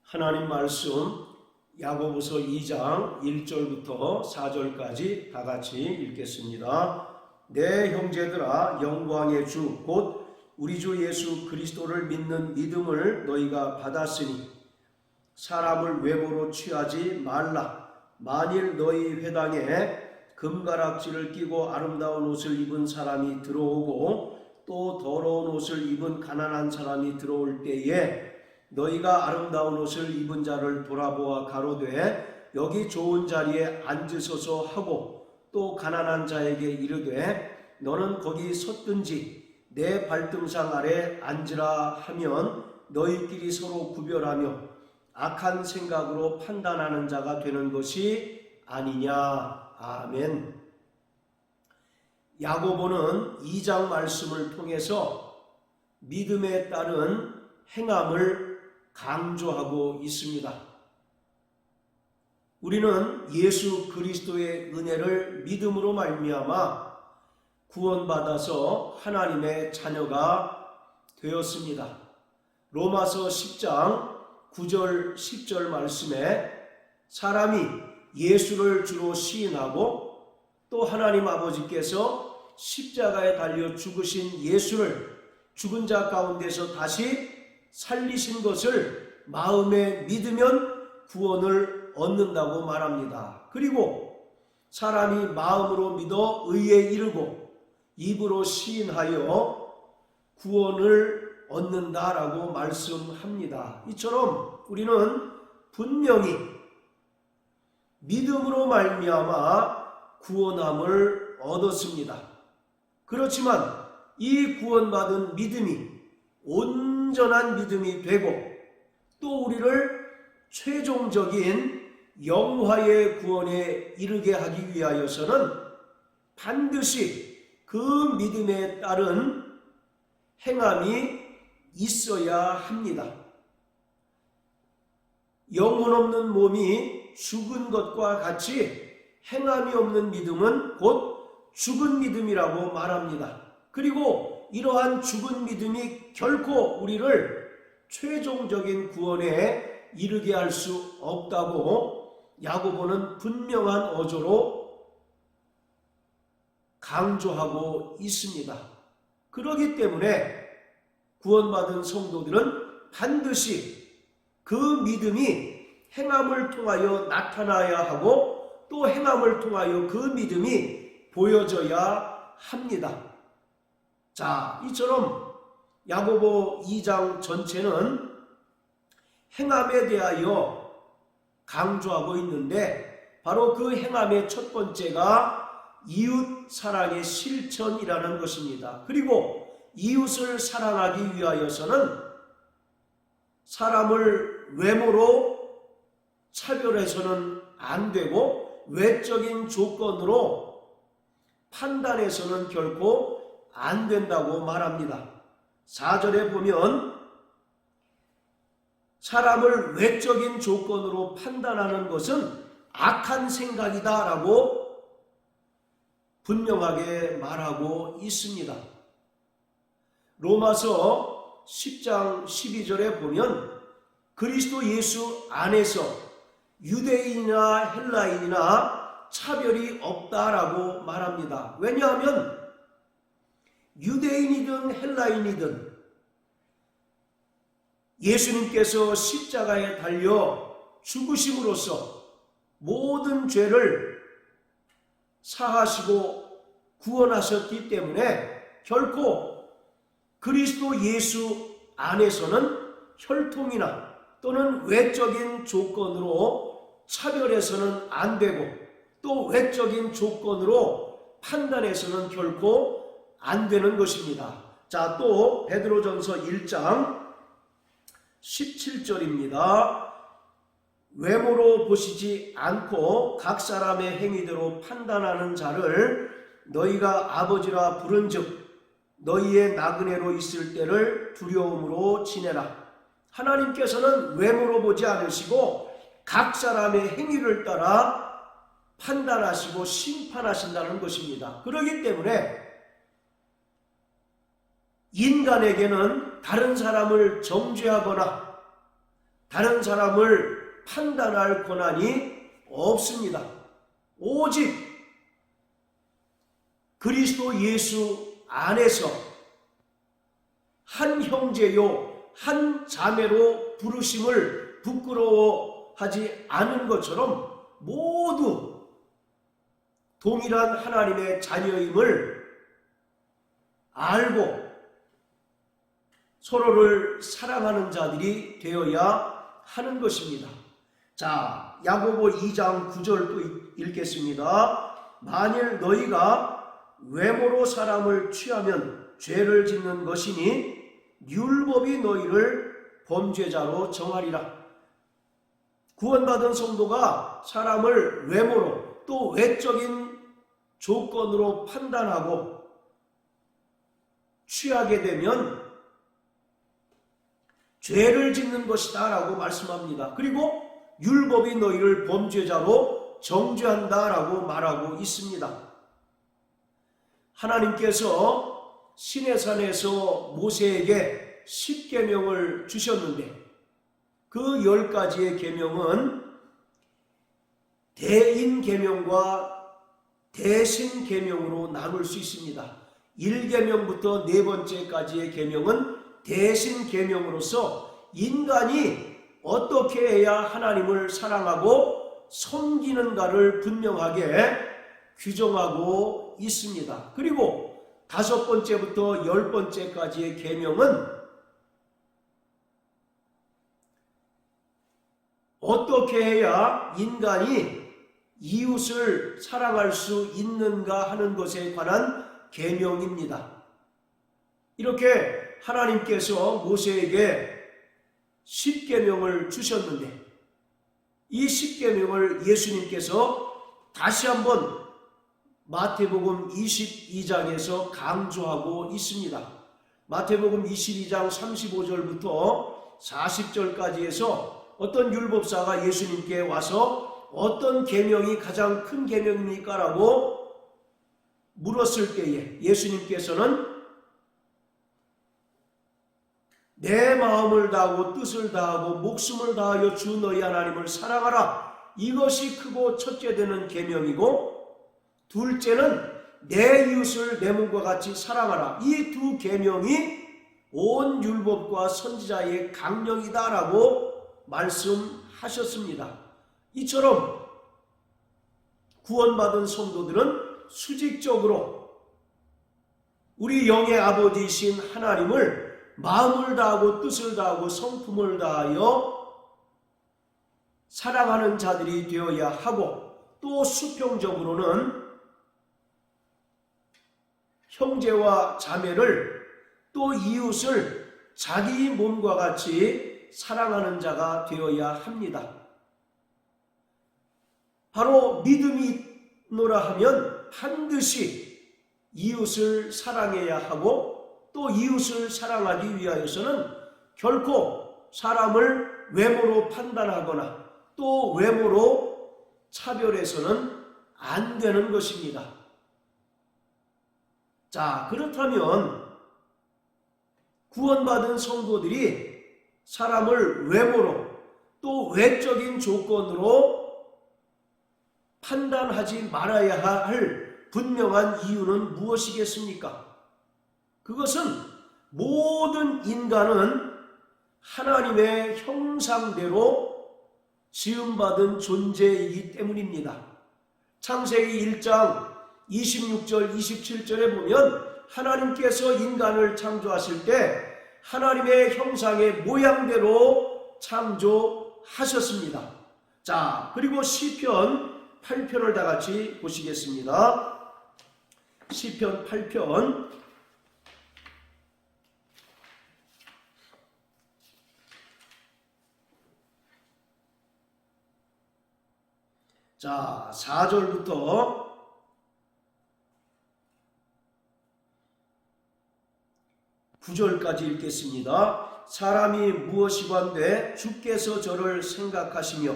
하나님 말씀 야고보서 2장 1절부터 4절까지 다 같이 읽겠습니다. 내 형제들아, 영광의 주 곧 우리 주 예수 그리스도를 믿는 믿음을 너희가 받았으니 사람을 외모로 취하지 말라. 만일 너희 회당에 금가락지를 끼고 아름다운 옷을 입은 사람이 들어오고 또 더러운 옷을 입은 가난한 사람이 들어올 때에 너희가 아름다운 옷을 입은 자를 돌아보아 가로되 여기 좋은 자리에 앉으소서 하고 또 가난한 자에게 이르되 너는 거기 섰든지 내 발등상 아래 앉으라 하면 너희끼리 서로 구별하며 악한 생각으로 판단하는 자가 되는 것이 아니냐. 아멘. 야고보는 2장 말씀을 통해서 믿음에 따른 행함을 강조하고 있습니다. 우리는 예수 그리스도의 은혜를 믿음으로 말미암아 구원받아서 하나님의 자녀가 되었습니다. 로마서 10장 9절 10절 말씀에 사람이 예수를 주로 시인하고 또 하나님 아버지께서 십자가에 달려 죽으신 예수를 죽은 자 가운데서 다시 살리신 것을 마음에 믿으면 구원을 얻는다고 말합니다. 그리고 사람이 마음으로 믿어 의에 이르고 입으로 시인하여 구원을 얻는다라고 말씀합니다. 이처럼 우리는 분명히 믿음으로 말미암아 구원함을 얻었습니다. 그렇지만 이 구원받은 믿음이 온전한 믿음이 되고 또 우리를 최종적인 영화의 구원에 이르게 하기 위하여서는 반드시 그 믿음에 따른 행함이 있어야 합니다. 영혼 없는 몸이 죽은 것과 같이 행함이 없는 믿음은 곧 죽은 믿음이라고 말합니다. 그리고 이러한 죽은 믿음이 결코 우리를 최종적인 구원에 이르게 할 수 없다고 야고보는 분명한 어조로 강조하고 있습니다. 그렇기 때문에 구원받은 성도들은 반드시 그 믿음이 행함을 통하여 나타나야 하고 또 행함을 통하여 그 믿음이 보여져야 합니다. 자, 이처럼 야고보 2장 전체는 행함에 대하여 강조하고 있는데 바로 그 행함의 첫 번째가 이웃 사랑의 실천이라는 것입니다. 그리고 이웃을 사랑하기 위하여서는 사람을 외모로 차별해서는 안 되고 외적인 조건으로 판단해서는 결코 안 된다고 말합니다. 4절에 보면 사람을 외적인 조건으로 판단하는 것은 악한 생각이다 라고 분명하게 말하고 있습니다. 로마서 10장 12절에 보면 그리스도 예수 안에서 유대인이나 헬라인이나 차별이 없다라고 말합니다. 왜냐하면 유대인이든 헬라인이든 예수님께서 십자가에 달려 죽으심으로써 모든 죄를 사하시고 구원하셨기 때문에 결코 그리스도 예수 안에서는 혈통이나 또는 외적인 조건으로 차별해서는 안 되고 또 외적인 조건으로 판단해서는 결코 안 되는 것입니다. 자, 또 베드로전서 1장 17절입니다. 외모로 보시지 않고 각 사람의 행위대로 판단하는 자를 너희가 아버지라 부른즉 너희의 나그네로 있을 때를 두려움으로 지내라. 하나님께서는 외모로 보지 않으시고 각 사람의 행위를 따라 판단하시고 심판하신다는 것입니다. 그렇기 때문에 인간에게는 다른 사람을 정죄하거나 다른 사람을 판단할 권한이 없습니다. 오직 그리스도 예수 안에서 한 형제요 한 자매로 부르심을 부끄러워하지 않은 것처럼 모두 동일한 하나님의 자녀임을 알고 서로를 사랑하는 자들이 되어야 하는 것입니다. 자, 야고보 2장 9절 또 읽겠습니다. 만일 너희가 외모로 사람을 취하면 죄를 짓는 것이니 율법이 너희를 범죄자로 정하리라. 구원받은 성도가 사람을 외모로 또 외적인 조건으로 판단하고 취하게 되면 죄를 짓는 것이다 라고 말씀합니다. 그리고 율법이 너희를 범죄자로 정죄한다 라고 말하고 있습니다. 하나님께서 시내산에서 모세에게 10계명을 주셨는데 그 10가지의 계명은 대인계명과 대신계명으로 나눌 수 있습니다. 1계명부터 4번째까지의 계명은 대신계명으로서 인간이 어떻게 해야 하나님을 사랑하고 섬기는가를 분명하게 규정하고 있습니다. 그리고 5번째부터 10번째까지의 계명은 어떻게 해야 인간이 이웃을 사랑할 수 있는가 하는 것에 관한 계명입니다. 이렇게 하나님께서 모세에게 10계명을 주셨는데 이 10계명을 예수님께서 다시 한번 마태복음 22장에서 강조하고 있습니다. 마태복음 22장 35절부터 40절까지 해서 어떤 율법사가 예수님께 와서 어떤 계명이 가장 큰 계명입니까? 라고 물었을 때에 예수님께서는 내 마음을 다하고 뜻을 다하고 목숨을 다하여 주 너희 하나님을 사랑하라. 이것이 크고 첫째 되는 계명이고 둘째는 내 이웃을 내 몸과 같이 사랑하라. 이 두 계명이 온 율법과 선지자의 강령이다라고 말씀하셨습니다. 이처럼 구원받은 성도들은 수직적으로 우리 영의 아버지이신 하나님을 마음을 다하고 뜻을 다하고 성품을 다하여 사랑하는 자들이 되어야 하고 또 수평적으로는 형제와 자매를 또 이웃을 자기 몸과 같이 사랑하는 자가 되어야 합니다. 바로 믿음이 있노라 하면 반드시 이웃을 사랑해야 하고 또 이웃을 사랑하기 위하여서는 결코 사람을 외모로 판단하거나 또 외모로 차별해서는 안 되는 것입니다. 자, 그렇다면 구원받은 성도들이 사람을 외모로 또 외적인 조건으로 판단하지 말아야 할 분명한 이유는 무엇이겠습니까? 그것은 모든 인간은 하나님의 형상대로 지음받은 존재이기 때문입니다. 창세기 1장 26절 27절에 보면 하나님께서 인간을 창조하실 때 하나님의 형상의 모양대로 창조하셨습니다. 자, 그리고 시편 8편을 다 같이 보시겠습니다. 시편 8편 자, 4절부터 9절까지 읽겠습니다. 사람이 무엇이관데 주께서 저를 생각하시며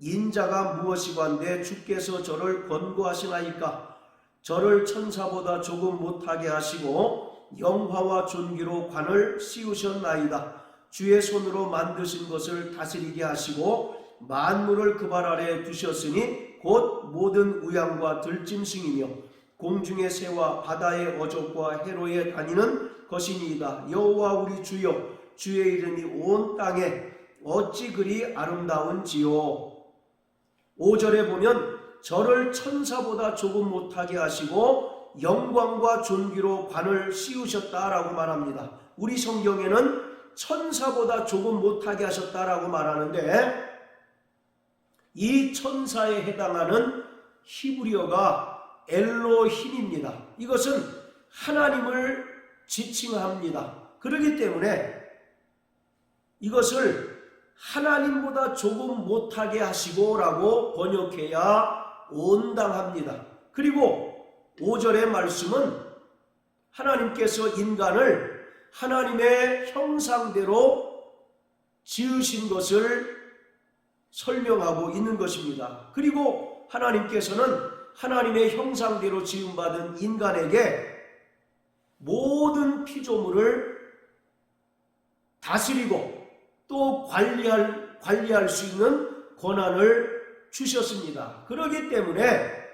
인자가 무엇이관데 주께서 저를 권고하시나이까. 저를 천사보다 조금 못하게 하시고 영화와 존귀로 관을 씌우셨나이다. 주의 손으로 만드신 것을 다스리게 하시고 만물을 그 발 아래에 두셨으니 곧 모든 우양과 들짐승이며 공중의 새와 바다의 어족과 해로에 다니는 것이니이다. 여호와 우리 주여, 주의 이름이 온 땅에 어찌 그리 아름다운지요. 5절에 보면 저를 천사보다 조금 못하게 하시고 영광과 존귀로 관을 씌우셨다라고 말합니다. 우리 성경에는 천사보다 조금 못하게 하셨다라고 말하는데, 이 천사에 해당하는 히브리어가 엘로힘입니다. 이것은 하나님을 지칭합니다. 그렇기 때문에 이것을 하나님보다 조금 못하게 하시고 라고 번역해야 온당합니다. 그리고 5절의 말씀은 하나님께서 인간을 하나님의 형상대로 지으신 것을 설명하고 있는 것입니다. 그리고 하나님께서는 하나님의 형상대로 지음받은 인간에게 모든 피조물을 다스리고 또 관리할 수 있는 권한을 주셨습니다. 그렇기 때문에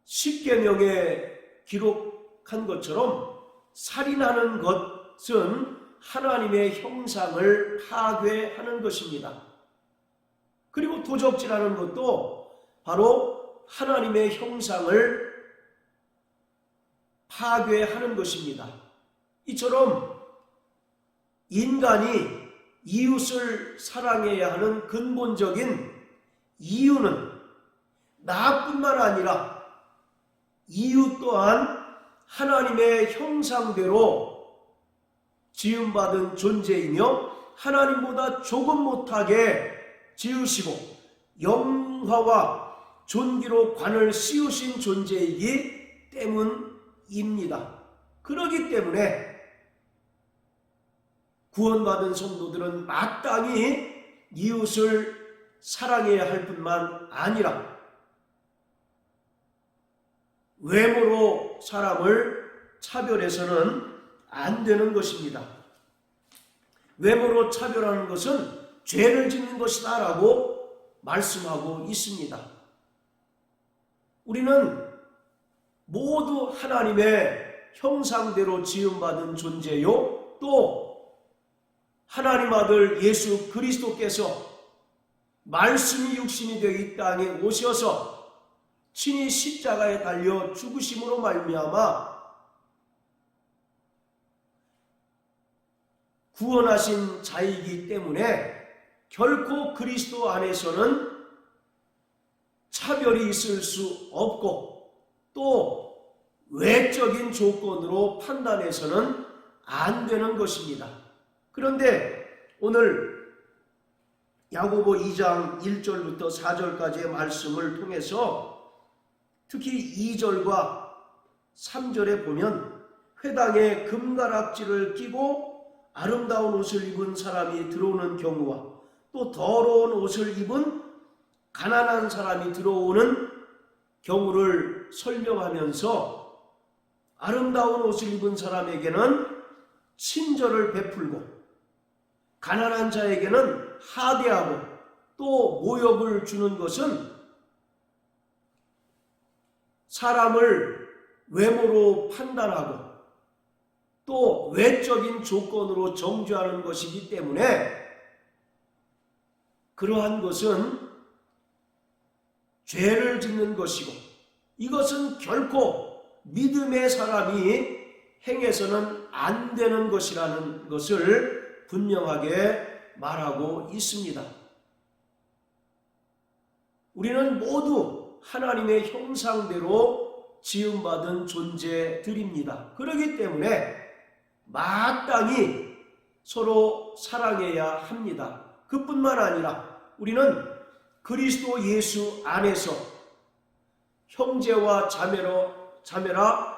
십계명에 기록한 것처럼 살인하는 것은 하나님의 형상을 파괴하는 것입니다. 그리고 도적질하는 것도 바로 하나님의 형상을 파괴하는 것입니다. 이처럼 인간이 이웃을 사랑해야 하는 근본적인 이유는 나뿐만 아니라 이웃 또한 하나님의 형상대로 지음받은 존재이며 하나님보다 조금 못하게 지으시고 영화와 존귀로 관을 씌우신 존재이기 때문입니다. 그렇기 때문에 구원받은 성도들은 마땅히 이웃을 사랑해야 할 뿐만 아니라 외모로 사람을 차별해서는 안 되는 것입니다. 외모로 차별하는 것은 죄를 짓는 것이다 라고 말씀하고 있습니다. 우리는 모두 하나님의 형상대로 지음받은 존재요, 또 하나님 아들 예수 그리스도께서 말씀이 육신이 되어 이 땅에 오셔서 친히 십자가에 달려 죽으심으로 말미암아 구원하신 자이기 때문에 결코 그리스도 안에서는 차별이 있을 수 없고 또 외적인 조건으로 판단해서는 안 되는 것입니다. 그런데 오늘 야고보 2장 1절부터 4절까지의 말씀을 통해서 특히 2절과 3절에 보면 회당에 금가락지를 끼고 아름다운 옷을 입은 사람이 들어오는 경우와 또 더러운 옷을 입은 가난한 사람이 들어오는 경우를 설명하면서 아름다운 옷을 입은 사람에게는 친절을 베풀고 가난한 자에게는 하대하고 또 모욕을 주는 것은 사람을 외모로 판단하고 또 외적인 조건으로 정죄하는 것이기 때문에 그러한 것은 죄를 짓는 것이고 이것은 결코 믿음의 사람이 행해서는 안 되는 것이라는 것을 분명하게 말하고 있습니다. 우리는 모두 하나님의 형상대로 지음받은 존재들입니다. 그렇기 때문에 마땅히 서로 사랑해야 합니다. 그뿐만 아니라 우리는 그리스도 예수 안에서 형제와 자매라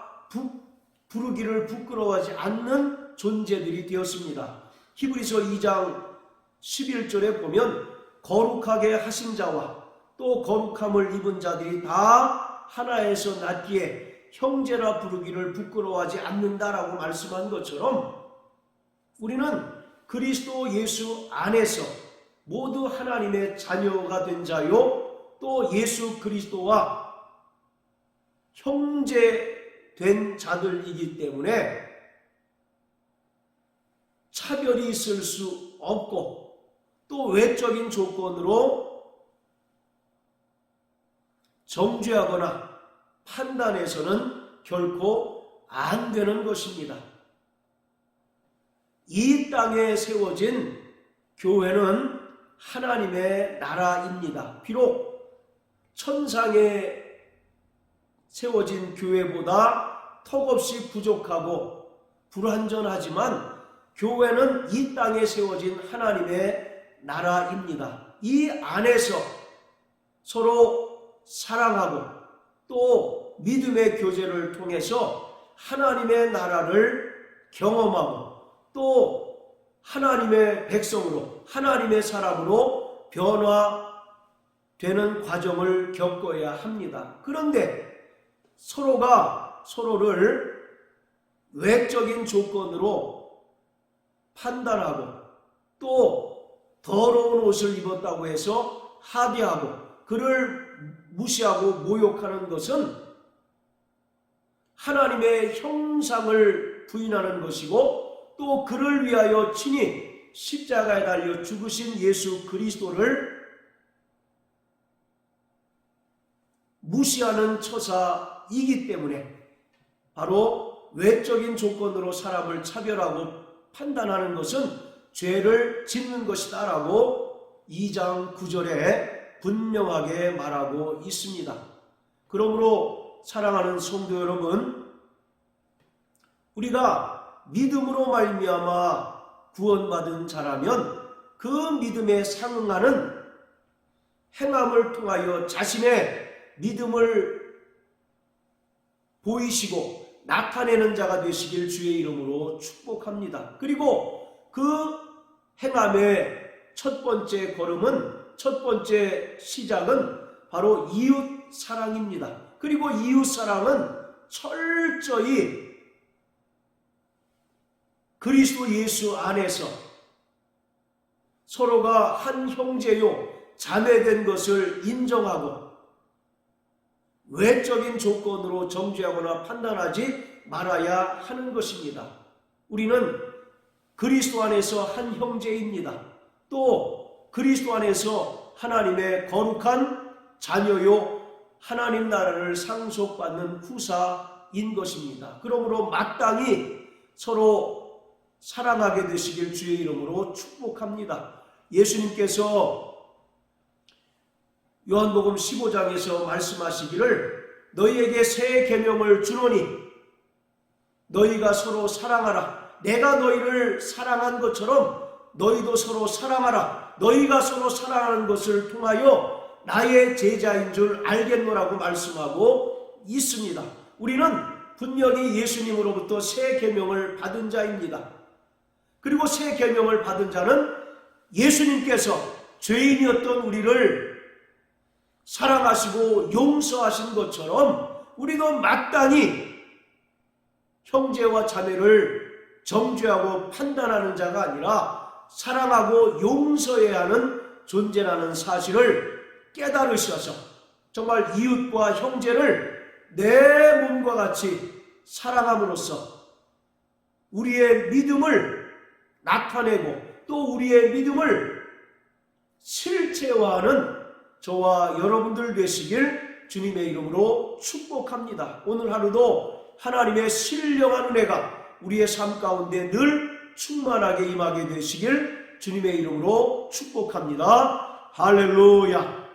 부르기를 부끄러워하지 않는 존재들이 되었습니다. 히브리서 2장 11절에 보면 거룩하게 하신 자와 또 거룩함을 입은 자들이 다 하나에서 났기에 형제라 부르기를 부끄러워하지 않는다라고 말씀한 것처럼 우리는 그리스도 예수 안에서 모두 하나님의 자녀가 된 자요, 또 예수 그리스도와 형제된 자들이기 때문에 차별이 있을 수 없고, 또 외적인 조건으로 정죄하거나 판단해서는 결코 안 되는 것입니다. 이 땅에 세워진 교회는 하나님의 나라입니다. 비록 천상에 세워진 교회보다 턱없이 부족하고 불완전하지만 교회는 이 땅에 세워진 하나님의 나라입니다. 이 안에서 서로 사랑하고 또 믿음의 교제를 통해서 하나님의 나라를 경험하고 또 하나님의 백성으로, 하나님의 사람으로 변화되는 과정을 겪어야 합니다. 그런데 서로가 서로를 외적인 조건으로 판단하고 또 더러운 옷을 입었다고 해서 하대하고 그를 무시하고 모욕하는 것은 하나님의 형상을 부인하는 것이고, 또 그를 위하여 친히 십자가에 달려 죽으신 예수 그리스도를 무시하는 처사이기 때문에 바로 외적인 조건으로 사람을 차별하고 판단하는 것은 죄를 짓는 것이다 라고 2장 9절에 분명하게 말하고 있습니다. 그러므로 사랑하는 성도 여러분, 우리가 믿음으로 말미암아 구원받은 자라면 그 믿음에 상응하는 행함을 통하여 자신의 믿음을 보이시고 나타내는 자가 되시길 주의 이름으로 축복합니다. 그리고 그 행함의 첫 번째 걸음은, 첫 번째 시작은 바로 이웃 사랑입니다. 그리고 이웃 사랑은 철저히 그리스도 예수 안에서 서로가 한 형제요 자매된 것을 인정하고 외적인 조건으로 정죄하거나 판단하지 말아야 하는 것입니다. 우리는 그리스도 안에서 한 형제입니다. 또 그리스도 안에서 하나님의 거룩한 자녀요 하나님 나라를 상속받는 후사인 것입니다. 그러므로 마땅히 서로 사랑하게 되시길 주의 이름으로 축복합니다. 예수님께서 요한복음 15장에서 말씀하시기를 너희에게 새 계명을 주노니 너희가 서로 사랑하라. 내가 너희를 사랑한 것처럼 너희도 서로 사랑하라. 너희가 서로 사랑하는 것을 통하여 나의 제자인 줄 알겠노라고 말씀하고 있습니다. 우리는 분명히 예수님으로부터 새 계명을 받은 자입니다. 그리고 새 계명을 받은 자는 예수님께서 죄인이었던 우리를 사랑하시고 용서하신 것처럼 우리도 마땅히 형제와 자매를 정죄하고 판단하는 자가 아니라 사랑하고 용서해야 하는 존재라는 사실을 깨달으셔서 정말 이웃과 형제를 내 몸과 같이 사랑함으로써 우리의 믿음을 나타내고 또 우리의 믿음을 실체화하는 저와 여러분들 되시길 주님의 이름으로 축복합니다. 오늘 하루도 하나님의 신령한 은혜가 우리의 삶 가운데 늘 충만하게 임하게 되시길 주님의 이름으로 축복합니다. 할렐루야.